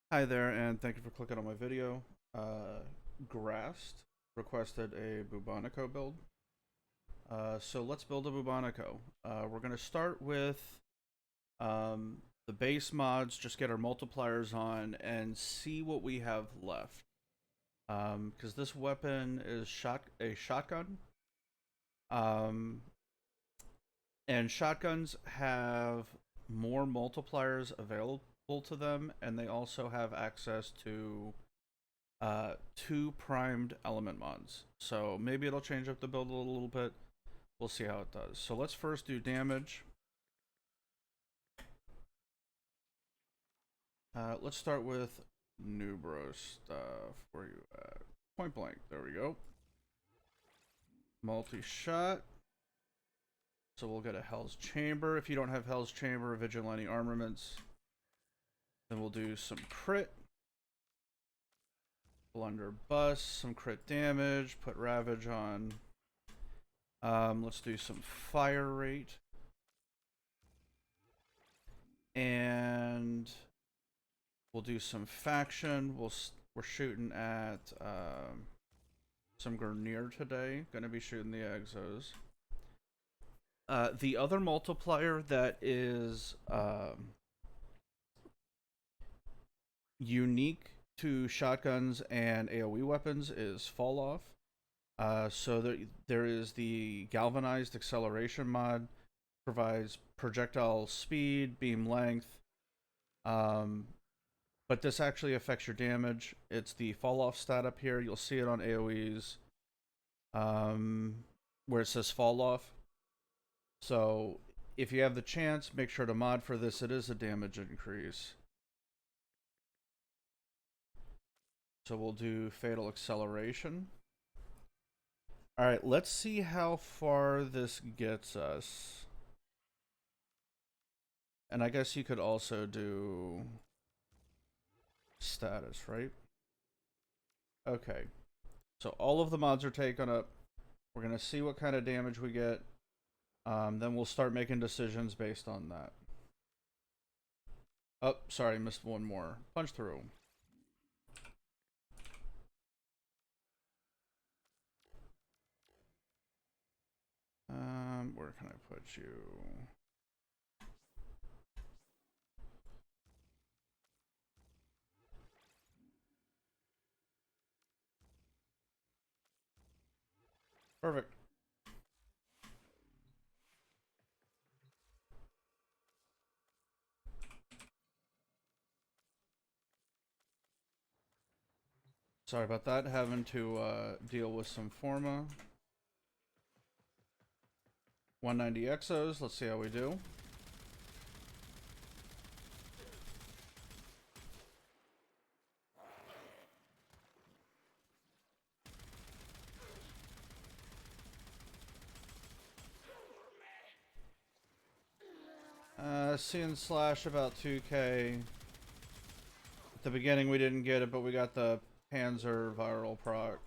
Hi there, and thank you for clicking on my video. Grast requested a Bubonico build. So let's build a Bubonico. We're going to start with the base mods, just get our multipliers on, and see what we have left. Because this weapon is a shotgun. Um, and shotguns have more multipliers available to them, and they also have access to two primed element mods. So maybe it'll change up the build a little bit. We'll see how it does. So let's first do damage. Let's start with Nubro stuff. Where you at? Point blank. There we go. Multi-shot. So we'll get a Hell's Chamber. If you don't have Hell's Chamber or Vigilante Armaments, then we'll do some crit. Blunderbuss, some crit damage. Put Ravage on. Let's do some fire rate. And we'll do some faction. We're shooting at some Grineer today. Gonna be shooting the Exos. The other multiplier that is unique to shotguns and AoE weapons is fall off. So there is the galvanized acceleration mod, provides projectile speed, beam length, but this actually affects your damage. It's the fall off stat up here. You'll see it on AoEs, where it says fall off. So if you have the chance, make sure to mod for this. It is a damage increase. So we'll do fatal acceleration. All right, let's see how far this gets us. And I guess you could also do status, right? Okay. So all of the mods are taken up. We're going to see what kind of damage we get. Then we'll start making decisions based on that. Oh, sorry, missed one more. Punch through. Where can I put you? Perfect. Sorry about that. Having to deal with some Forma. 190 Exos. Let's see how we do. Seeing Slash about 2k. At the beginning we didn't get it, but we got the Panzer viral proc.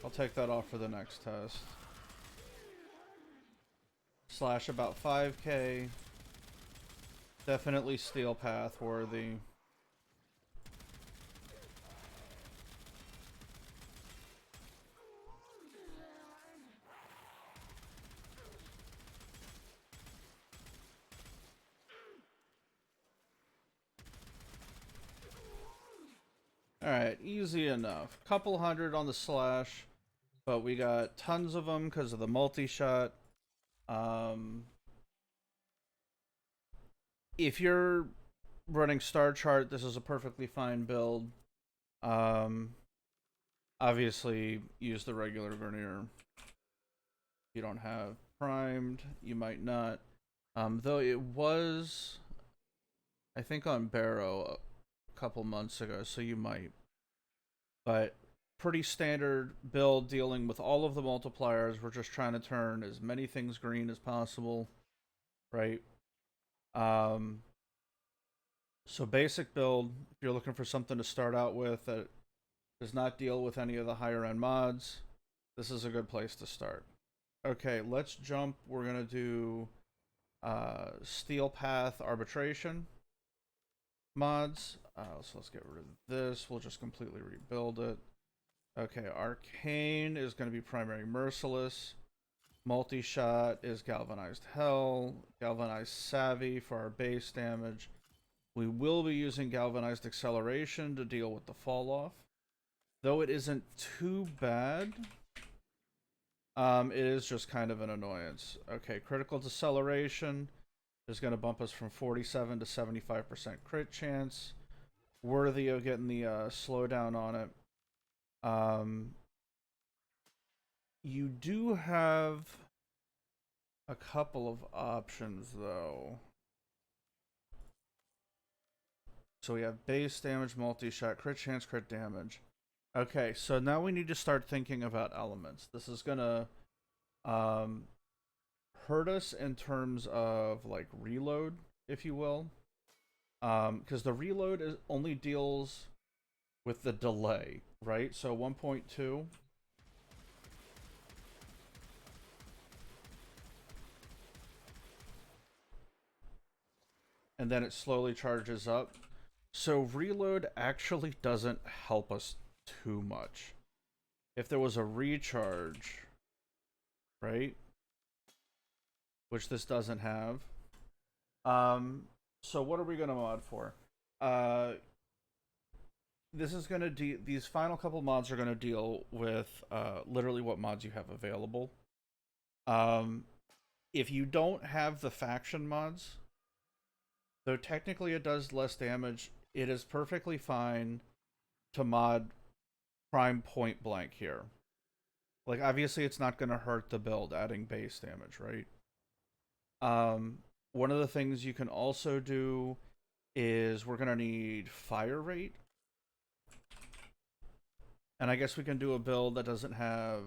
I'll take that off for the next test. Slash about 5k. Definitely Steel Path worthy. Alright, easy enough. Couple hundred on the Slash, but we got tons of them because of the multi-shot. If you're running Star Chart, this is a perfectly fine build. Obviously, use the regular Grineer. If you don't have primed, you might not. Though it was, I think, on Barrow a couple months ago, so you might. But pretty standard build dealing with all of the multipliers. We're just trying to turn as many things green as possible, right? So basic build, if you're looking for something to start out with that does not deal with any of the higher end mods, this is a good place to start. Okay, let's jump. We're gonna do Steel Path Arbitration mods. So let's get rid of this. We'll just completely rebuild it. Okay, Arcane is going to be primary merciless. Multi-shot is galvanized hell. Galvanized savvy for our base damage. We will be using galvanized acceleration to deal with the fall off. Though it isn't too bad. It is just kind of an annoyance. Okay, critical deceleration is going to bump us from 47 to 75% crit chance. Worthy of getting the slowdown on it. You do have a couple of options, though. So we have base damage, multi-shot, crit chance, crit damage. Okay, so now we need to start thinking about elements. This is gonna hurt us in terms of like reload, if you will, because the reload only deals with the delay, right? So 1.2. And then it slowly charges up. So reload actually doesn't help us too much. If there was a recharge, right? Which this doesn't have. So what are we going to mod for? This is going to these final couple mods are going to deal with literally what mods you have available. If you don't have the faction mods, though technically it does less damage, it is perfectly fine to mod prime point blank here. Like, obviously it's not going to hurt the build adding base damage, right? One of the things you can also do is we're going to need fire rate. And I guess we can do a build that doesn't have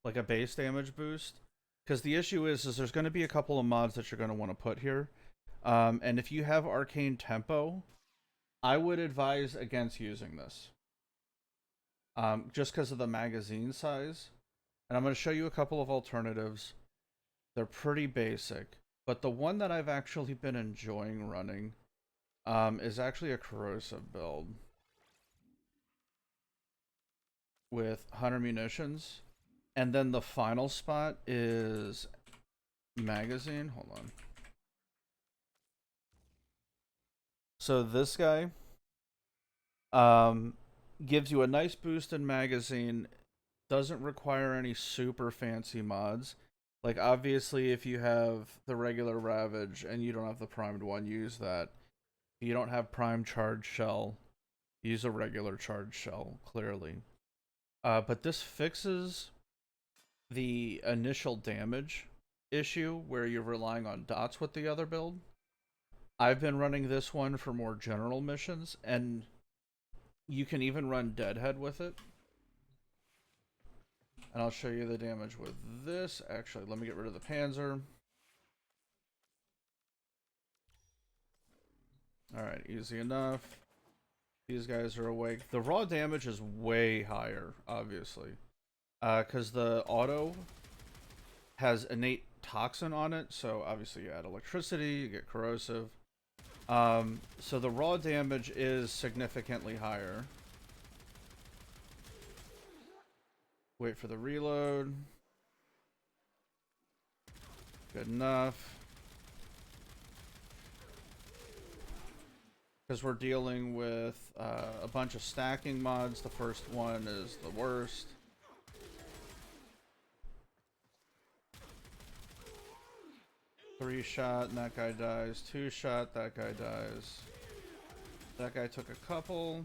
like a base damage boost. Because the issue is there's going to be a couple of mods that you're going to want to put here. And if you have Arcane Tempo, I would advise against using this. Just because of the magazine size. And I'm going to show you a couple of alternatives. They're pretty basic. But the one that I've actually been enjoying running is actually a corrosive build. With 100 munitions. And then the final spot is magazine. Hold on. So this guy gives you a nice boost in magazine. Doesn't require any super fancy mods. Like, obviously, if you have the regular Ravage and you don't have the primed one, use that. If you don't have primed charge shell, use a regular charge shell, clearly. But this fixes the initial damage issue where you're relying on dots with the other build. I've been running this one for more general missions, and you can even run Deadhead with it. And I'll show you the damage with this. Actually, let me get rid of the Panzer. Alright, easy enough. These guys are awake. The raw damage is way higher, obviously. Because the auto has innate toxin on it, so obviously you add electricity, you get corrosive. So the raw damage is significantly higher. Wait for the reload. Good enough. Because we're dealing with a bunch of stacking mods. The first one is the worst. Three shot and that guy dies. Two shot, that guy dies. That guy took a couple.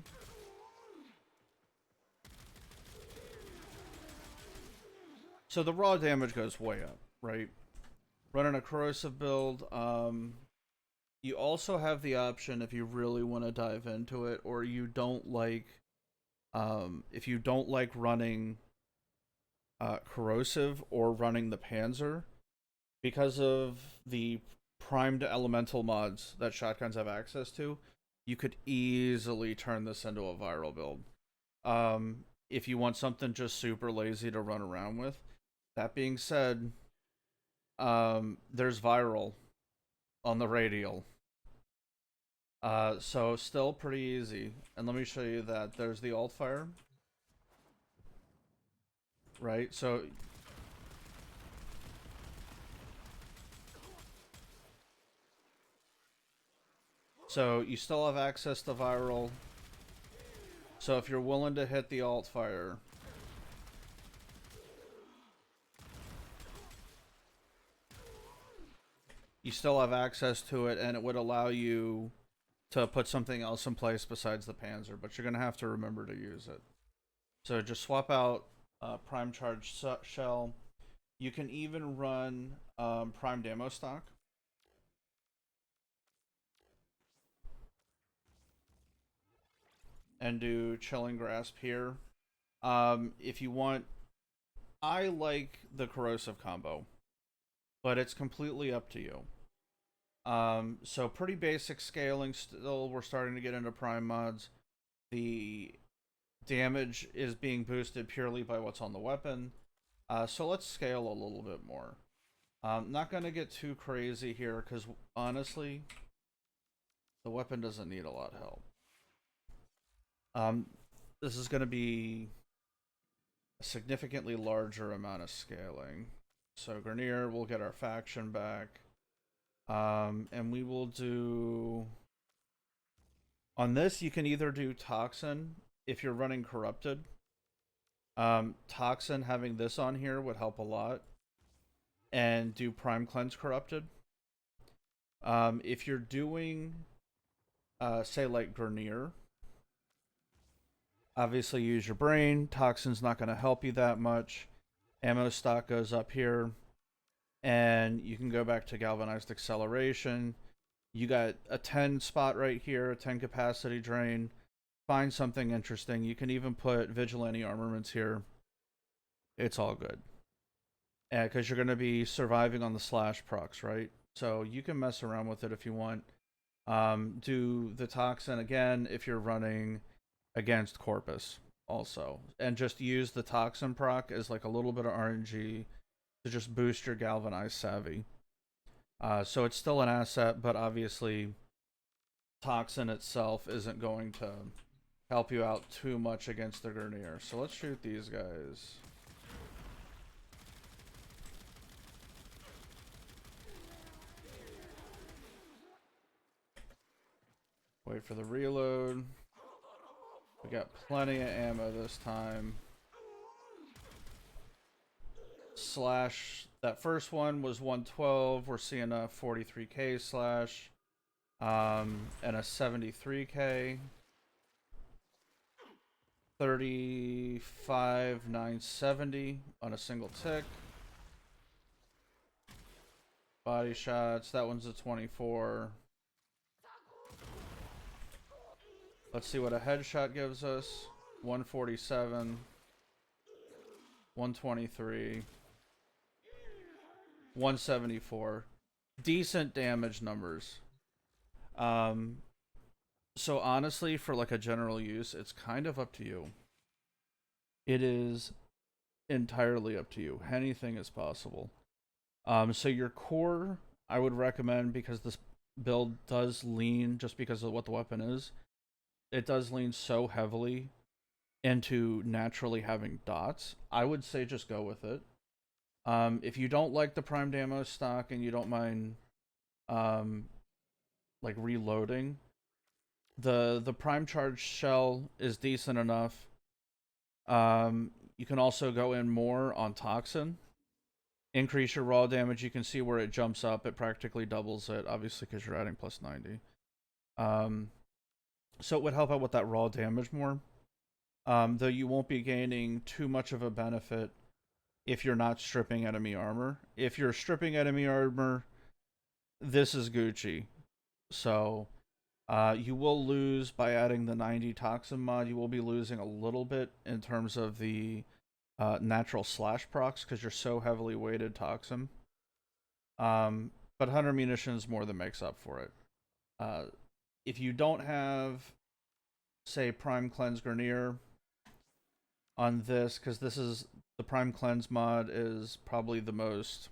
So the raw damage goes way up, right? Running a corrosive build. You also have the option if you really want to dive into it, or you don't like, if you don't like running corrosive or running the Panzer, because of the primed elemental mods that shotguns have access to, you could easily turn this into a viral build. If you want something just super lazy to run around with. That being said, there's viral on the radial. So still pretty easy. And let me show you that. There's the alt fire, right? So you still have access to viral. So if you're willing to hit the alt fire, you still have access to it, and it would allow you to put something else in place besides the Panzer, but you're going to have to remember to use it. So just swap out Prime Charge Shell. You can even run Prime Demo Stock. And do Chilling Grasp here. If you want, I like the Corrosive combo, but it's completely up to you. So pretty basic scaling still. We're starting to get into prime mods. The damage is being boosted purely by what's on the weapon. So let's scale a little bit more. Not going to get too crazy here because honestly, the weapon doesn't need a lot of help. This is going to be a significantly larger amount of scaling. So Grenier, we'll get our faction back. And we will do... On this, you can either do Toxin if you're running Corrupted. Toxin, having this on here would help a lot. And do Prime Cleanse Corrupted. If you're doing, say, like Grenier, obviously use your brain. Toxin's not going to help you that much. Ammo stock goes up here. And you can go back to Galvanized Acceleration. You got a 10 spot right here, a 10 capacity drain. Find something interesting. You can even put Vigilante Armaments here. It's all good. Because you're going to be surviving on the slash procs, right? So you can mess around with it if you want. Do the Toxin again if you're running against Corpus also. And just use the Toxin proc as like a little bit of RNG to just boost your Galvanized Savvy. So it's still an asset, but obviously Toxin itself isn't going to help you out too much against the Grenier. So let's shoot these guys. Wait for the reload. We got plenty of ammo this time. Slash, that first one was 112. We're seeing a 43k slash, and a 73k. 35,970 on a single tick. Body shots, that one's a 24. Let's see what a headshot gives us. 147. 123. 174. Decent damage numbers. So honestly, for like a general use, it's kind of up to you. It is entirely up to you. Anything is possible. So your core, I would recommend, because this build does lean, just because of what the weapon is, it does lean so heavily into naturally having dots. I would say just go with it. If you don't like the primed ammo stock and you don't mind like reloading, the prime charge shell is decent enough. You can also go in more on Toxin. Increase your raw damage. You can see where it jumps up. It practically doubles it, obviously, because you're adding plus 90. So it would help out with that raw damage more. Though you won't be gaining too much of a benefit if you're not stripping enemy armor. If you're stripping enemy armor, this is Gucci. So you will lose by adding the 90 Toxin mod. You will be losing a little bit in terms of the natural slash procs because you're so heavily weighted Toxin. But 100 munitions more than makes up for it. If you don't have, say, Prime Cleanse Grenier on this, because this is the Prime Cleanse mod is probably the most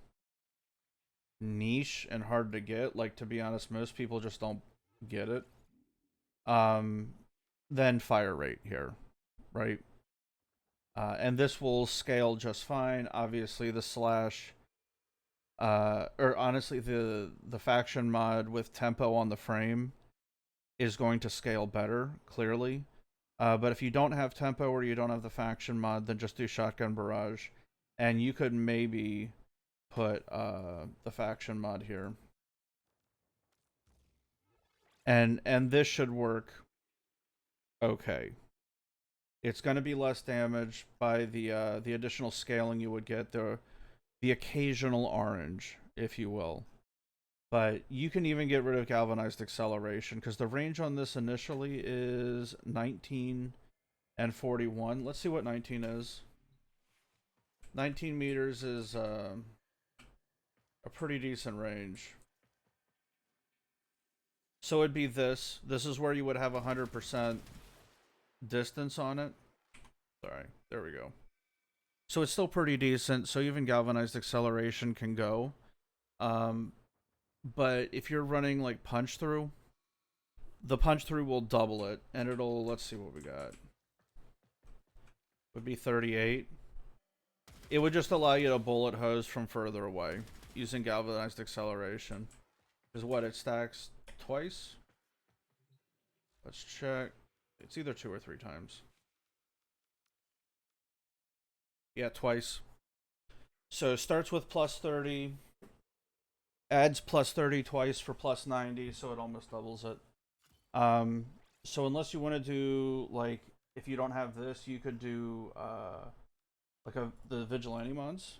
niche and hard to get. Like, to be honest, most people just don't get it. then fire rate here, right? And this will scale just fine. Obviously, the slash, or honestly, the faction mod with tempo on the frame is going to scale better, clearly. But if you don't have tempo or you don't have the faction mod, then just do shotgun barrage, and you could maybe put the faction mod here, and this should work okay. It's going to be less damage by the additional scaling you would get, the occasional orange, if you will. But you can even get rid of galvanized acceleration because the range on this initially is 19 and 41. Let's see what 19 is. 19 meters is a pretty decent range. So it'd be this. This is where you would have 100% distance on it. Sorry, there we go. So it's still pretty decent. So even galvanized acceleration can go. But if you're running like punch through, the punch through will double it, and it'll, let's see what we got. Would be 38. It would just allow you to bullet hose from further away using galvanized acceleration. Is what it stacks twice. Let's check. It's either 2 or 3 times. Yeah, twice. So it starts with plus 30, adds plus 30 twice for plus 90, so it almost doubles it. So unless you want to do, like, if you don't have this, you could do like the vigilante mods.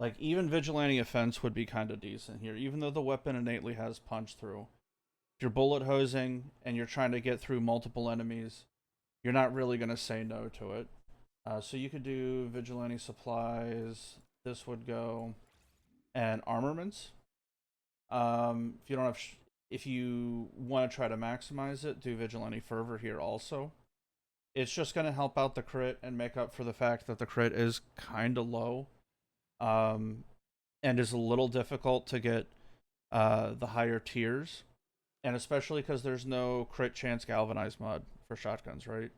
Like, even vigilante offense would be kind of decent here, even though the weapon innately has punch through. If you're bullet hosing and you're trying to get through multiple enemies, you're not really going to say no to it. So you could do vigilante supplies. This would go, and armaments. If you don't have, if you want to try to maximize it, do vigilante fervor here also. It's just going to help out the crit and make up for the fact that the crit is kind of low, and is a little difficult to get the higher tiers, and especially because there's no crit chance galvanized mod for shotguns, right?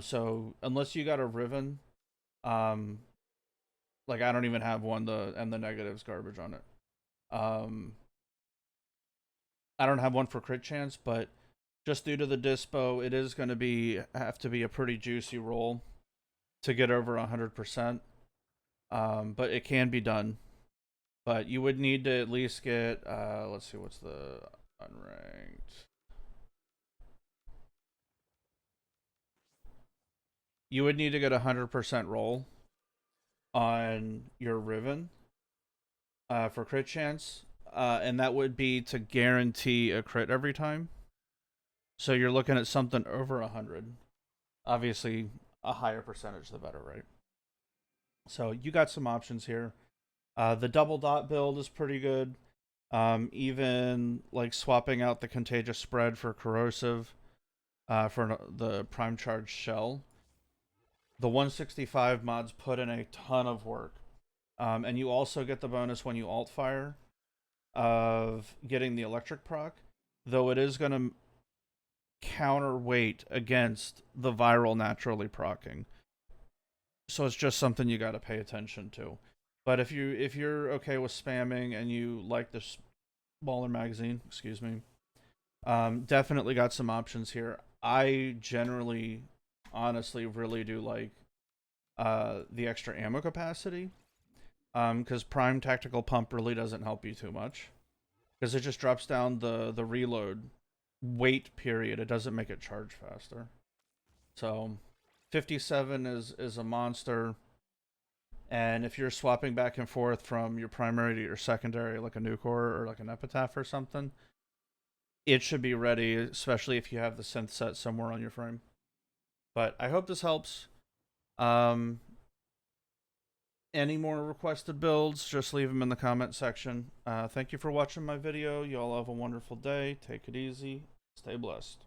So unless you got a Riven, like I don't even have one, and the negative's garbage on it. I don't have one for crit chance, but just due to the dispo, it is going to have to be a pretty juicy roll to get over 100%. But it can be done. But you would need to at least get, let's see, what's the unranked? You would need to get 100% roll on your Riven for crit chance. And that would be to guarantee a crit every time. So you're looking at something over 100. Obviously, a higher percentage, the better, right? So you got some options here. The double dot build is pretty good. Even like swapping out the contagious spread for corrosive for the prime charge shell. The 165 mods put in a ton of work. And you also get the bonus when you alt fire of getting the electric proc, though it is going to counterweight against the viral naturally procking. So it's just something you got to pay attention to. But if you're okay with spamming and you like this smaller magazine, excuse me, definitely got some options here. I generally, honestly, really do like the extra ammo capacity, because Prime Tactical Pump really doesn't help you too much, because it just drops down the reload wait period. It doesn't make it charge faster. So 57 is a monster. And if you're swapping back and forth from your primary to your secondary, like a Nucor or like an Epitaph or something, it should be ready, especially if you have the synth set somewhere on your frame. But I hope this helps. Any more requested builds, just leave them in the comment section. Thank you for watching my video. You all have a wonderful day. Take it easy. Stay blessed.